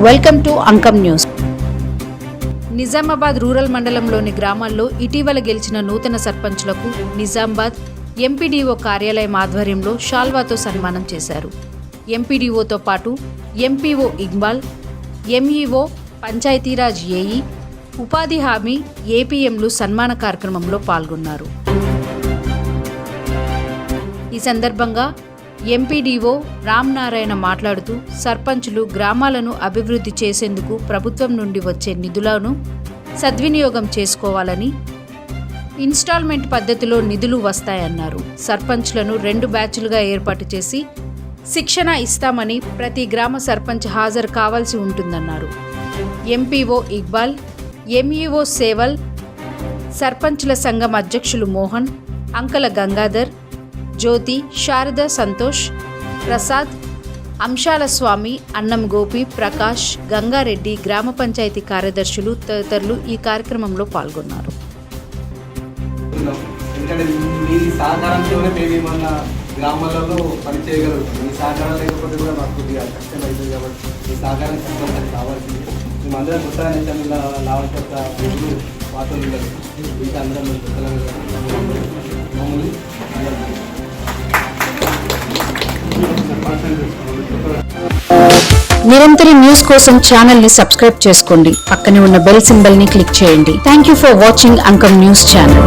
Welcome to Ankam news. Nizamabad rural మండలంలోని గ్రామాల్లో ఇటీవల గెలిచిన నూతన సర్పంచ్లకు నిజామాబాద్ ఎంపీడీఓ కార్యాలయం ఆధ్వర్యంలో షాల్వాతో సన్మానం చేశారు. ఎంపీడీఓతో పాటు MPO Iqbal, MEO, Panchayati Raj AE, ఉపాధి హామీ ఏపీఎంలు సన్మాన కార్యక్రమంలో పాల్గొన్నారు. ఈ సందర్భంగా ఎంపీడీఓ రామనారాయణ మాట్లాడుతూ సర్పంచులు గ్రామాలను అభివృద్ధి చేసేందుకు ప్రభుత్వం నుండి వచ్చే నిధులను సద్వినియోగం చేసుకోవాలని, ఇన్స్టాల్మెంట్ పద్ధతిలో నిధులు వస్తాయన్నారు. సర్పంచ్లను 2 బ్యాచ్లుగా ఏర్పాటు చేసి శిక్షణ ఇస్తామని, ప్రతి గ్రామ సర్పంచ్ హాజరు కావాల్సి ఉంటుందన్నారు. ఎంపీఓ ఇక్బాల్, ఎంఈఓ సేవల్, సర్పంచ్ల సంఘం అధ్యక్షులు మోహన్, అంకల గంగాధర్, జ్యోతి, శారద, సంతోష్, ప్రసాద్, అంశాల స్వామి, అన్నం గోపి, ప్రకాష్, గంగారెడ్డి, గ్రామ పంచాయతీ కార్యదర్శులు తదితరులు ఈ కార్యక్రమంలో పాల్గొన్నారు. గ్రామాలలో పని చేయగలుగుతాం. ఈ సహకారం లేకపోతే కూడా మాకు కొద్దిగా కష్టం అవుతుంది. కాబట్టి ఈ సహకారం కంపల్సరీ కావాల్సింది. మేము అందరం కొత్త నేతలు లావకొత్త పాత్రలు ఉండదు. ఇంకా అందరం మమ్మల్ని నిరంతర న్యూస్ కోసం ఛానల్ ని సబ్స్క్రైబ్ చేసుకోండి. పక్కనే ఉన్న బెల్ సింబల్ ని క్లిక్ చేయండి. Thank you for watching Ankam news channel.